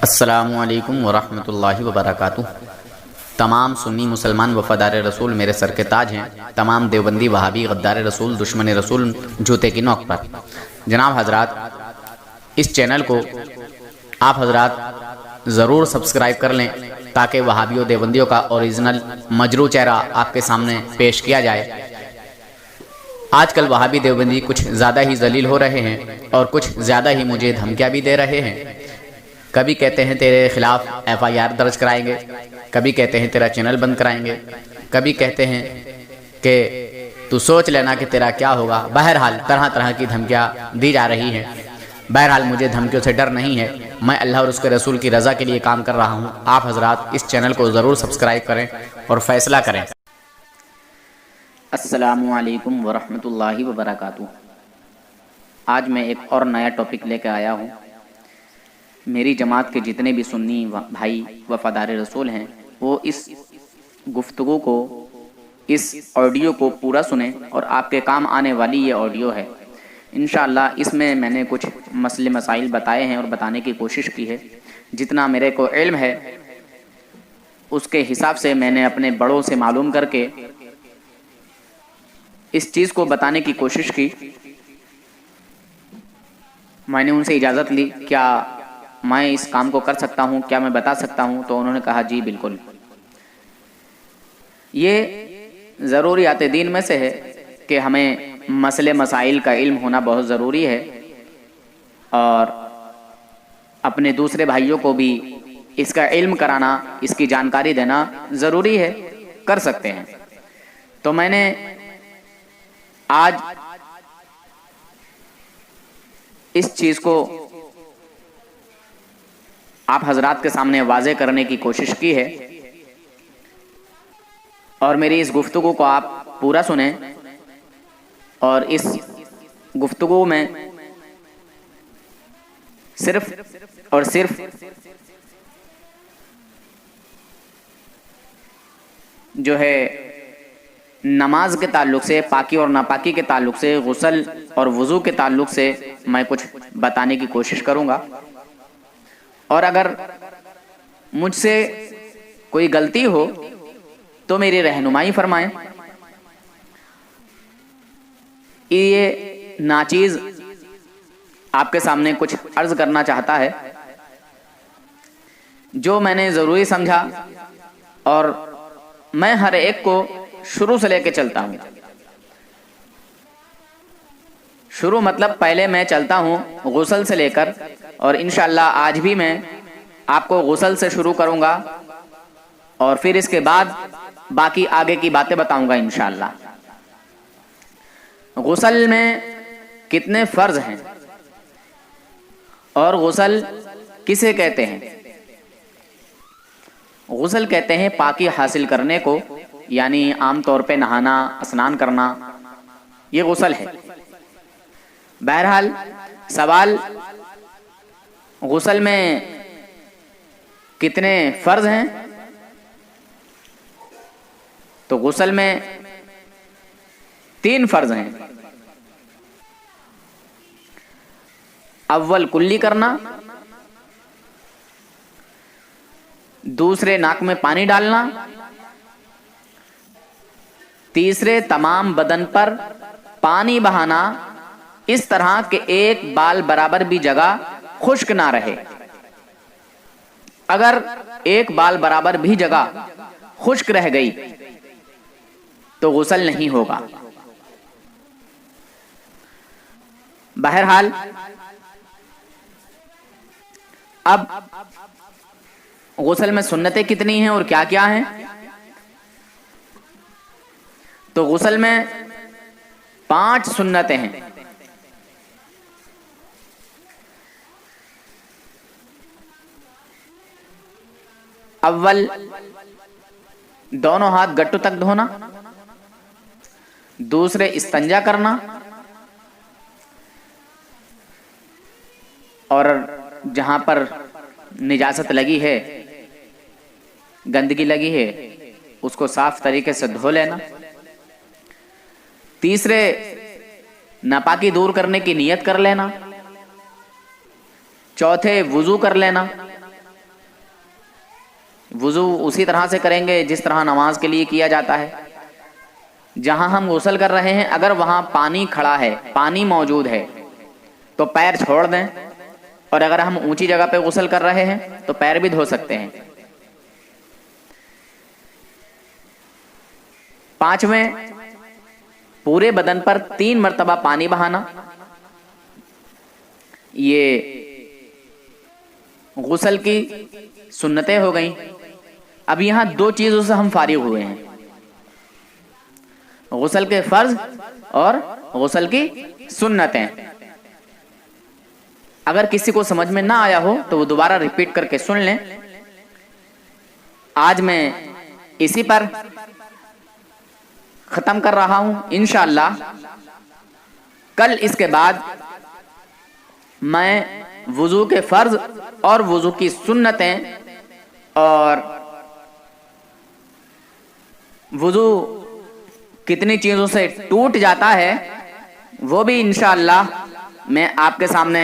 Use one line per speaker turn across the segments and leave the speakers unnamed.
السلام علیکم ورحمۃ اللہ وبرکاتہ۔ تمام سنی مسلمان وفادار رسول میرے سر کے تاج ہیں، تمام دیوبندی وہابی غدار رسول دشمن رسول جوتے کی نوک پر۔ جناب حضرات، اس چینل کو آپ حضرات ضرور سبسکرائب کر لیں تاکہ وہابیوں دیوبندیوں کا اوریجنل مجروح چہرہ آپ کے سامنے پیش کیا جائے۔ آج کل وہابی دیوبندی کچھ زیادہ ہی ذلیل ہو رہے ہیں اور کچھ زیادہ ہی مجھے دھمکیاں بھی دے رہے ہیں۔ کبھی کہتے ہیں تیرے خلاف FIR درج کرائیں گے، کبھی کہتے ہیں تیرا چینل بند کرائیں گے، کبھی کہتے ہیں کہ تو سوچ لینا کہ تیرا کیا ہوگا۔ بہرحال طرح طرح کی دھمکیاں دی جا رہی ہیں۔ بہرحال مجھے دھمکیوں سے ڈر نہیں ہے، میں اللہ اور اس کے رسول کی رضا کے لیے کام کر رہا ہوں۔ آپ حضرات اس چینل کو ضرور سبسکرائب کریں اور فیصلہ کریں۔ السلام علیکم ورحمۃ اللہ وبرکاتہ۔ آج میں ایک اور نیا ٹاپک لے کے آیا ہوں۔ میری جماعت کے جتنے بھی سنی بھائی وفادار رسول ہیں وہ اس گفتگو کو، اس آڈیو کو پورا سنیں اور آپ کے کام آنے والی یہ آڈیو ہے۔ انشاءاللہ اس میں نے کچھ مسئلے مسائل بتائے ہیں اور بتانے کی کوشش کی ہے۔ جتنا میرے کو علم ہے اس کے حساب سے میں نے اپنے بڑوں سے معلوم کر کے اس چیز کو بتانے کی کوشش کی۔ میں نے ان سے اجازت لی، کیا میں اس کام کو کر سکتا ہوں، کیا میں بتا سکتا ہوں؟ تو انہوں نے کہا جی بالکل۔ یہ ضروریات دین میں سے ہے کہ ہمیں مسئلے مسائل کا علم ہونا بہت ضروری ہے اور اپنے دوسرے بھائیوں کو بھی اس کا علم کرانا، اس کی جانکاری دینا ضروری ہے، کر سکتے ہیں۔ تو میں نے آج اس چیز کو آپ حضرات کے سامنے واضح کرنے کی کوشش کی ہے اور میری اس گفتگو کو آپ پورا سنیں اور اس گفتگو میں صرف اور صرف جو ہے نماز کے تعلق سے، پاکی اور ناپاکی کے تعلق سے، غسل اور وضو کے تعلق سے میں کچھ بتانے کی کوشش کروں گا، اور اگر مجھ سے کوئی غلطی ہو تو میری رہنمائی فرمائیں۔ یہ ناچیز آپ کے سامنے کچھ عرض کرنا چاہتا ہے جو میں نے ضروری سمجھا، اور میں ہر ایک کو شروع سے لے کے چلتا ہوں۔ شروع مطلب پہلے میں چلتا ہوں غسل سے لے کر، اور انشاءاللہ آج بھی میں آپ کو غسل سے شروع کروں گا اور پھر اس کے بعد باقی آگے کی باتیں بتاؤں گا انشاءاللہ۔ غسل میں کتنے فرض ہیں اور غسل کسے کہتے ہیں؟ غسل کہتے ہیں پاکی حاصل کرنے کو، یعنی عام طور پہ نہانا، اسنان کرنا، یہ غسل ہے۔ بہرحال سوال غسل میں کتنے فرض ہیں؟ تو غسل میں 3 فرض ہیں۔ اول کلی کرنا، دوسرے ناک میں پانی ڈالنا، تیسرے تمام بدن پر پانی بہانا اس طرح کہ ایک بال برابر بھی جگہ خشک نہ رہے۔ اگر ایک بال برابر بھی جگہ خشک رہ گئی تو غسل نہیں ہوگا۔ بہرحال اب غسل میں سنتیں کتنی ہیں اور کیا کیا ہیں؟ تو غسل میں 5 سنتیں ہیں۔ اول دونوں ہاتھ گٹو تک دھونا، دوسرے استنجا کرنا، اور جہاں پر نجاست لگی ہے، گندگی لگی ہے، اس کو صاف طریقے سے دھو لینا۔ تیسرے ناپاکی دور کرنے کی نیت کر لینا۔ چوتھے وضو کر لینا۔ وضو اسی طرح سے کریں گے جس طرح نماز کے لیے کیا جاتا ہے. جہاں ہم غسل کر رہے ہیں اگر وہاں پانی کھڑا ہے، پانی موجود ہے، تو پیر چھوڑ دیں، اور اگر ہم اونچی جگہ پہ غسل کر رہے ہیں تو پیر بھی دھو سکتے ہیں. 5ویں، پورے بدن پر 3 مرتبہ پانی بہانا. یہ غسل کی سنتیں ہو گئیں. اب یہاں 2 چیزوں سے ہم فارغ ہوئے ہیں، غسل کے فرض اور غسل کی سنتیں. اگر کسی کو سمجھ میں نہ آیا ہو تو وہ دوبارہ ریپیٹ کر کے سن لیں. آج میں اسی پر ختم کر رہا ہوں. انشاءاللہ کل اس کے بعد میں وضو کے فرض اور وضو کی سنتیں اور وضو کتنی چیزوں سے ٹوٹ جاتا ہے وہ بھی انشاءاللہ میں آپ کے سامنے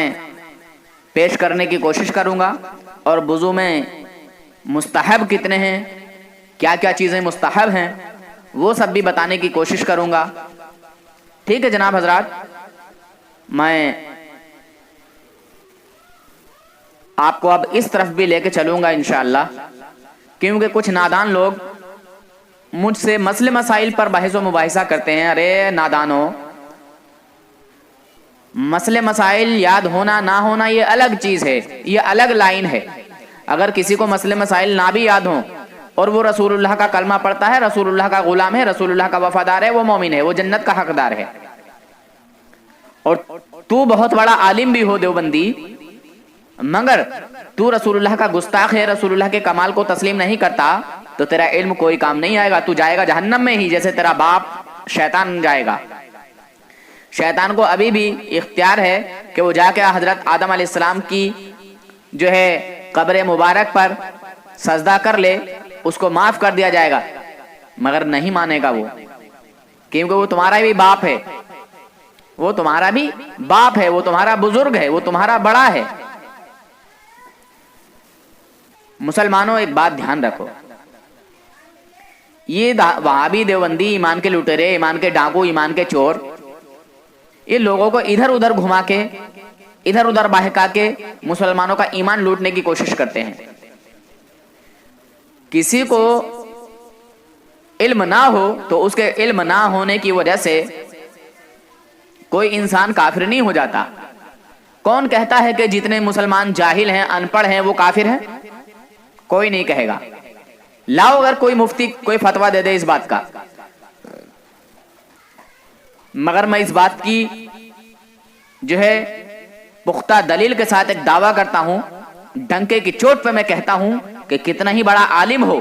پیش کرنے کی کوشش کروں گا. اور وضو میں مستحب کتنے ہیں، کیا کیا چیزیں مستحب ہیں، وہ سب بھی بتانے کی کوشش کروں گا. ٹھیک ہے جناب حضرات، میں آپ کو اب اس طرف بھی لے کے چلوں گا انشاءاللہ، کیونکہ کچھ نادان لوگ مجھ سے مسئلے مسائل پر بحث و مباحثہ کرتے ہیں. ارے نادانو، مسئلے مسائل یاد ہونا نہ ہونا یہ الگ چیز ہے، یہ الگ لائن ہے. اگر کسی کو مسئلے مسائل نہ بھی یاد ہوں اور وہ رسول اللہ کا کلمہ پڑھتا ہے، رسول اللہ کا غلام ہے، رسول اللہ کا وفادار ہے، وہ مومن ہے، وہ جنت کا حقدار ہے. اور تو بہت بڑا عالم بھی ہو دیوبندی، مگر تو رسول اللہ کا گستاخ ہے، رسول اللہ کے کمال کو تسلیم نہیں کرتا، تو تیرا علم کوئی کام نہیں آئے گا. تو جائے گا جہنم میں ہی، جیسے تیرا باپ شیطان جائے گا. شیطان کو ابھی بھی اختیار ہے کہ وہ جا کے حضرت آدم علیہ السلام کی جو ہے قبر مبارک پر سجدہ کر لے، اس کو معاف کر دیا جائے گا، مگر نہیں مانے گا وہ، کیونکہ وہ تمہارا بھی باپ ہے، وہ تمہارا بھی باپ ہے، وہ تمہارا بزرگ ہے، وہ تمہارا بڑا ہے. مسلمانوں ایک بات دھیان رکھو، یہ وہابی دیوبندی، ایمان کے لٹیرے، ایمان کے ڈاکو، ایمان کے چور، یہ لوگوں کو ادھر ادھر گھما کے، ادھر ادھر بہکا کے مسلمانوں کا ایمان لوٹنے کی کوشش کرتے ہیں. کسی کو علم نہ ہو تو اس کے علم نہ ہونے کی وجہ سے کوئی انسان کافر نہیں ہو جاتا. کون کہتا ہے کہ جتنے مسلمان جاہل ہیں، ان پڑھ ہیں، وہ کافر ہیں؟ کوئی نہیں کہے گا. لاؤ اگر کوئی مفتی کوئی فتویٰ دے دے اس بات کا. مگر میں اس بات کی جو ہے پختہ دلیل کے ساتھ ایک دعویٰ کرتا ہوں، ڈنکے کی چوٹ پہ میں کہتا ہوں کہ کتنا ہی بڑا عالم ہو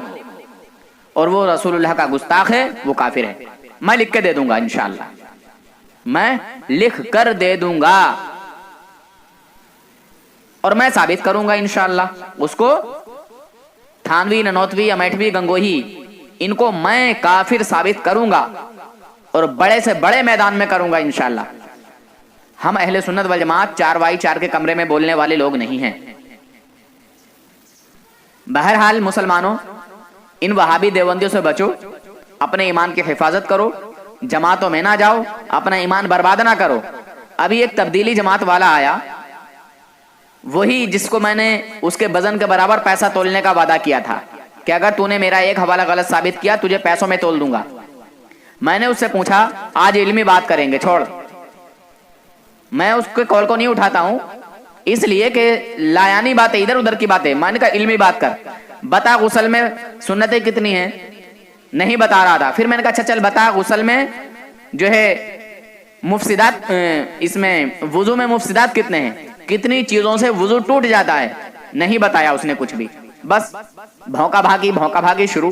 اور وہ رسول اللہ کا گستاخ ہے، وہ کافر ہے. میں لکھ کے دے دوں گا انشاءاللہ، میں لکھ کر دے دوں گا، اور میں ثابت کروں گا انشاءاللہ. اس کو تھانوی، ننوتوی، امیٹھوی، گنگوہی، ان کو میں کافر ثابت کروں گا، اور بڑے سے بڑے میدان میں کروں گا انشاءاللہ. ہم اہل سنت والجماعت 4x4 کے کمرے میں بولنے والے لوگ نہیں ہیں. بہرحال مسلمانوں، ان وہابی دیوبندیوں سے بچو، اپنے ایمان کی حفاظت کرو، جماعتوں میں نہ جاؤ، اپنا ایمان برباد نہ کرو. ابھی ایک تبدیلی جماعت والا آیا، وہی جس کو میں نے اس کے وزن کے برابر پیسہ تولنے کا وعدہ کیا تھا کہ اگر تو نے میرا ایک حوالہ غلط ثابت کیا تجھے پیسوں میں تول دوں گا. میں نے اس سے پوچھا آج علمی بات کریں گے، چھوڑ. میں اس کے کال کو نہیں اٹھاتا ہوں اس لیے کہ لایانی باتیں، ادھر ادھر کی باتیں. میں نے کہا علمی بات کر، بتا غسل میں سنتیں کتنی ہیں؟ نہیں بتا رہا تھا. پھر میں نے کہا اچھا چل بتا غسل میں جو ہے مفسدات، اس میں وضو میں مفسدات کتنے ہیں، کتنی چیزوں سے وضو ٹوٹ جاتا ہے. نہیں بتایا اس نے کچھ بھی، بس بھونکا بھاگی شروع.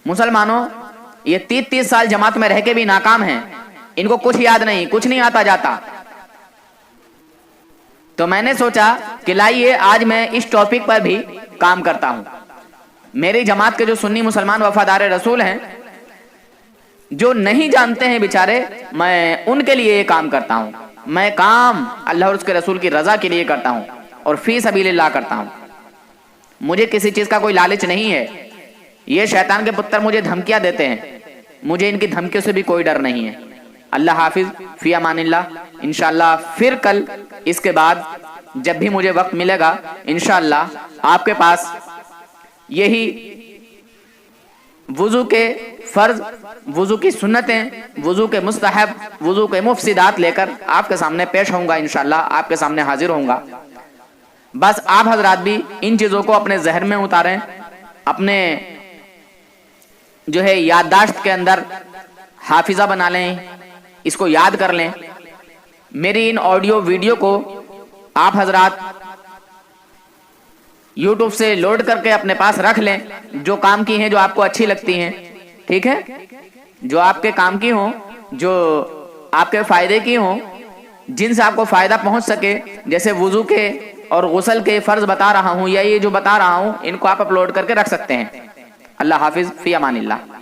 مسلمانوں، یہ 30 سال جماعت میں رہ کے بھی ناکام ہیں، ان کو کچھ یاد نہیں، کچھ نہیں آتا جاتا. تو میں نے سوچا کہ لائیے آج میں اس ٹاپک پر بھی کام کرتا ہوں. میری جماعت کے جو سنی مسلمان وفادار رسول ہیں، جو نہیں جانتے ہیں بیچارے، میں ان کے لیے یہ کام کرتا ہوں. میں کام اللہ اور اس کے رسول کی رضا کے لیے کرتا ہوں اور فی سبیل اللہ کرتا ہوں. مجھے کسی چیز کا کوئی لالچ نہیں ہے. یہ شیطان کے پتر مجھے دھمکیاں دیتے ہیں, مجھے ان کی دھمکیوں سے بھی کوئی ڈر نہیں ہے. اللہ حافظ, فی امان اللہ. انشاءاللہ پھر کل اس کے بعد جب بھی مجھے وقت ملے گا انشاءاللہ آپ کے پاس یہی وضو کے فرض, وضو کی سنتیں, وضو کے مستحب, وضو کے مفسدات لے کر آپ کے سامنے پیش ہوں گا. انشاءاللہ آپ کے سامنے حاضر ہوں گا. بس آپ حضرات بھی ان چیزوں کو اپنے ذہن میں اتاریں, اپنے جو ہے یادداشت کے اندر حافظہ بنا لیں, اس کو یاد کر لیں. میری ان آڈیو ویڈیو کو آپ حضرات یوٹیوب سے لوڈ کر کے اپنے پاس رکھ لیں, جو کام کی ہیں, جو آپ کو اچھی لگتی ہیں, ٹھیک ہے, جو آپ کے کام کی ہوں, جو آپ کے فائدے کی ہوں, جن سے آپ کو فائدہ پہنچ سکے. جیسے وضو کے اور غسل کے فرض بتا رہا ہوں, یا یہ جو بتا رہا ہوں, ان کو آپ اپلوڈ کر کے رکھ سکتے ہیں. اللہ حافظ, فی امان اللہ.